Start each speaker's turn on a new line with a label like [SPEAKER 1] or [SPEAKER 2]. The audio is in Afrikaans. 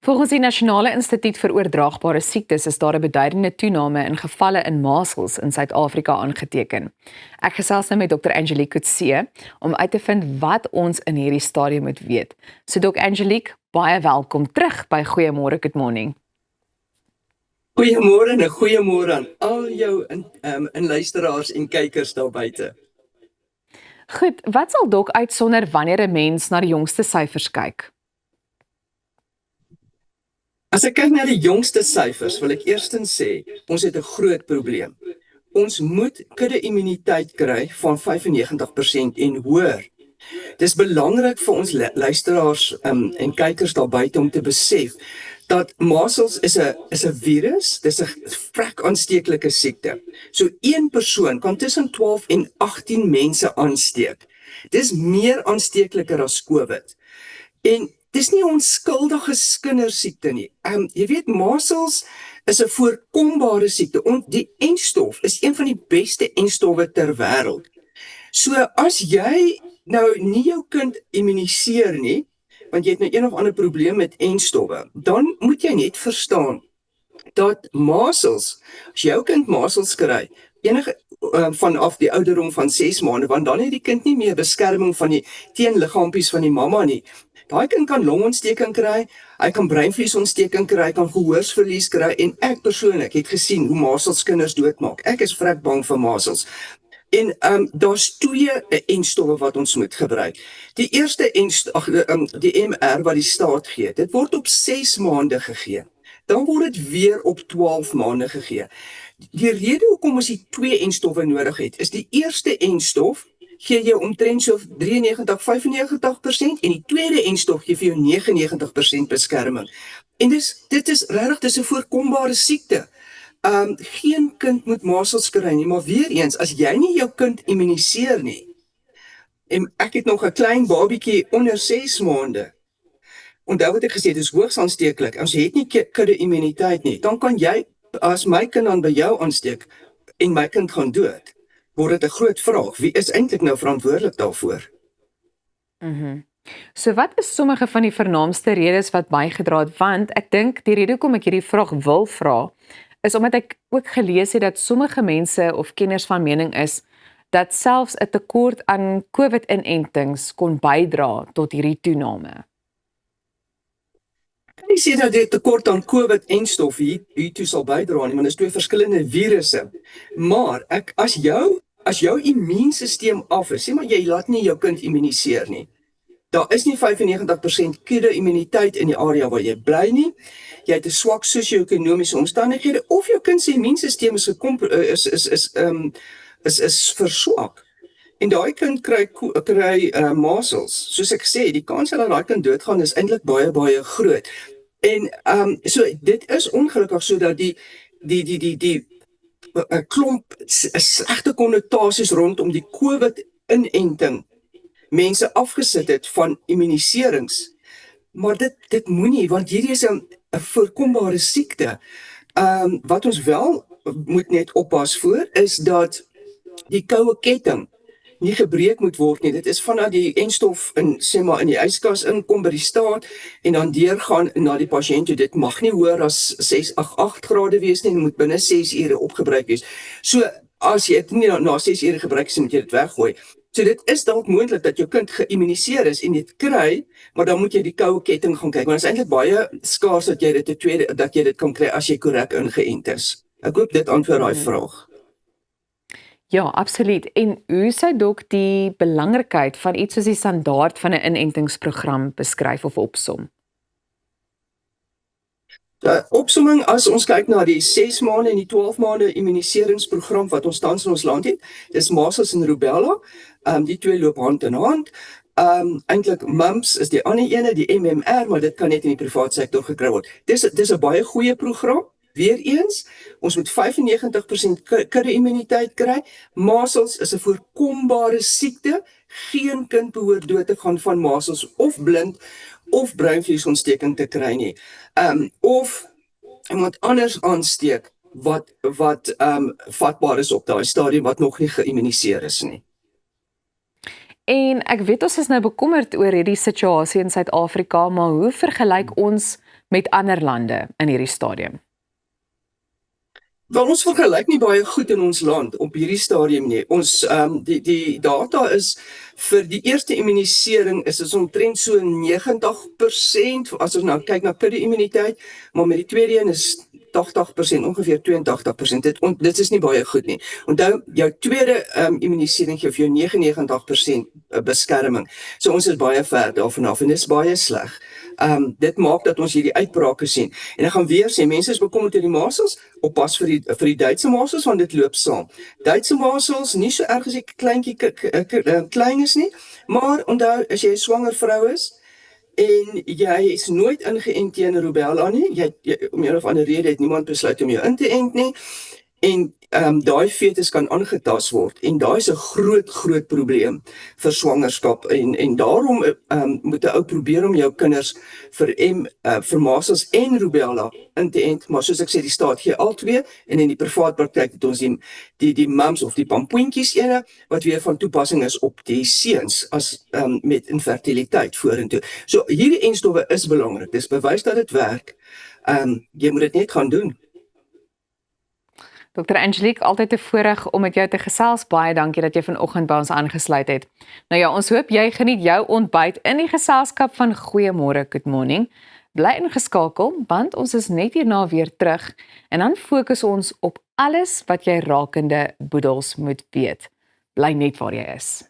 [SPEAKER 1] Volgens die Nasionale Instituut vir Oordraagbare Siektes is daar 'n beduidende toename in gevalle in measles in Suid-Afrika aangeteken. Ek gesels nou met Dr. Angelique Coetzee om uit te vind wat ons in hierdie stadium moet weet. So Dr. Angelique, baie welkom terug by Goeiemôre, Good Morning.
[SPEAKER 2] Goeiemôre en 'n goeiemôre aan al jou luisteraars en kykers daar buite.
[SPEAKER 1] Goed, wat sal dok uitsonder wanneer 'n mens na die jongste syfers kyk?
[SPEAKER 2] As ek kyk na die jongste syfers, wil ek eerstens sê, ons het 'n groot probleem. Ons moet kudde-immuniteit kry van 95% en hoër. Dis belangrik vir ons luisteraars en kykers daar buite om te besef dat measles is 'n virus, dis 'n vrek aansteeklike siekte. So een persoon kan tussen 12 en 18 mense aansteek. Dis meer aansteekliker as COVID. En dis nie 'n onskuldige kindersiekte nie. Jy weet, measles is 'n voorkombare siekte. Die enstof is een van die beste enstowwe ter wêreld. So as jy nou nie jou kind immuniseer nie, want jy het nou een of ander probleem met enstowwe, dan moet jy net verstaan dat measles, as jou kind measles kry, enige vanaf die ouderdom van 6 maande, want dan het die kind nie meer beskerming van die teenliggaampies van die mamma nie. Daai kind kan longontsteking kry, hy kan breinvliesontsteking kry, hy kan gehoorsverlies kry, en ek persoonlik het gesien hoe measles kinders doodmaak. Ek is vrek bang vir measles. En daar's twee enstowwe wat ons moet gebruik. Die eerste die MR wat die staat gee, dit word op 6 maande gegee. Dan word dit weer op 12 maande gegee. Die rede hoekom ons die twee enstowwe nodig het, is die eerste enstof gee jou omtrent so 93-95% en die tweede enstof gee vir jou 99% beskerming. En dit is regtig, dis 'n voorkombare siekte. Geen kind moet measles kry nie, maar weer eens, as jy nie jou kind immuniseer nie, en ek het nog 'n klein babietjie onder 6 maande, onthou wat ek gesê het, dis hoogs aansteeklik, as jy het nie kudde-immuniteit nie, dan kan jy, as my kind dan by jou aansteek, en my kind gaan dood, word dit 'n groot vraag, wie is eintlik nou verantwoordelik daarvoor?
[SPEAKER 1] So wat is sommige van die vernaamste redes wat bygedra het, want ek dink die rede hoekom ek hierdie vraag wil vra, is omdat ek ook gelees het dat sommige mense of kenners van mening is, dat selfs 'n tekort aan COVID-inentings kon bydra tot hierdie toename.
[SPEAKER 2] Ek sê dat dit tekort aan COVID-enstof hiertoe sal bydra nie, want dit is twee verskillende virusse. Maar as jou immuunstelsel af is, sê maar jy laat nie jou kind immuniseer nie. Daar is nie 95% kudde-immuniteit in die area waar jy bly nie. Jy het 'n swak sosio-ekonomiese omstandighede of jou kind se immuunstelsel is verswak. En daai kind kry measles. Soos ek sê, die kans dat daai kind doodgaan is eintlik baie baie groot. En so dit is ongelukkig sodat die klomp slegte konnotasies rondom die COVID-inenting mense afgesit het van immuniserings. Maar dit moenie, want hierdie is 'n voorkombare siekte. Wat ons wel moet net oppas voor, is dat die koue ketting nie gebreek moet word nie. Dit is vanaf die enstof in die yskas inkom by die staat en dan deurgaan na die pasiënt toe. Dit mag nie hoër as 8 grade wees nie, dit moet binne 6 ure opgebruik wees. So as jy dit nie na 6 ure gebruik is, moet jy dit weggooi. So dit is dalk moontlik dat jou kind geïmmuniseer is en dit kry, maar dan moet jy die koue ketting gaan kyk, want dit is eintlik baie skaars dat jy dit kan kry as jy korrek ingeënt is. Ek hoop dit antwoord daai vraag.
[SPEAKER 1] Ja, absoluut. En hoe sou dok die belangrikheid van iets soos die standaard van 'n inentingsprogram beskryf of opsom?
[SPEAKER 2] Opsomming, as ons kyk na die 6 maande en die 12 maande immuniseringsprogram wat ons tans in ons land het, dis measles en rubella, die twee loop hand in hand. Eintlik mumps is die ander ene, die MMR, maar dit kan net in die privaat sektor gekry word. Dis 'n baie goeie program. Weereens, ons moet 95% kudde-immuniteit kry. Measles is 'n voorkombare siekte. Geen kind behoort dood te gaan van measles of blind of breinvliesontsteking te kry nie. Of iemand anders aansteek wat vatbaar is op daai stadium wat nog nie geïmmuniseer is nie.
[SPEAKER 1] En ek weet ons is nou bekommerd oor hierdie situasie in Suid-Afrika, maar hoe vergelyk ons met ander lande in hierdie stadium?
[SPEAKER 2] Wel, ons vergelyk nie baie goed in ons land op hierdie stadium nie. Ons die data is vir die eerste immunisering is dit omtrent so 90% as ons nou kyk na kudde-immuniteit, maar met die tweede een is 80%, ongeveer 82%. Dit is nie baie goed nie. Onthou, jou tweede immunisering gee vir jou 99% beskerming. So ons is baie ver daarvan af en dit is baie sleg. Dit maak dat ons hierdie uitbrake sien. En ek gaan weer sê, mense is bekommerd oor die masels, oppas vir die Duitse masels, want dit loop saam. Duitse masels, nie so erg as die klein is nie, maar onthou, as jy 'n swanger vrou is, en jy is nooit ingeënt teen rubella nie, om een of ander rede het niemand besluit om jou in te ent nie, en daai fetus kan aangetast word, en daai is 'n groot probleem vir swangerskap, en daarom moet 'n ou probeer om jou kinders vir masels en rubella in te ent, maar soos ek sê, die staat gee al twee, en in die privaat praktyk het ons die mams of die pampoentjies ene, wat weer van toepassing is op die seuns, as met infertiliteit vorentoe. So hierdie enstowwe is belangrik, dis bewys dat dit werk, jy moet dit net gaan doen.
[SPEAKER 1] Dr. Angelique, altyd 'n voorreg om met jou te gesels. Baie dankie dat jy vanoggend by ons aangesluit het. Nou ja, ons hoop jy geniet jou ontbyt in die geselskap van Goeiemôre, Good Morning. Bly ingeskakel, want ons is net hierna weer terug en dan fokus ons op alles wat jy rakende boedels moet weet. Bly net waar jy is.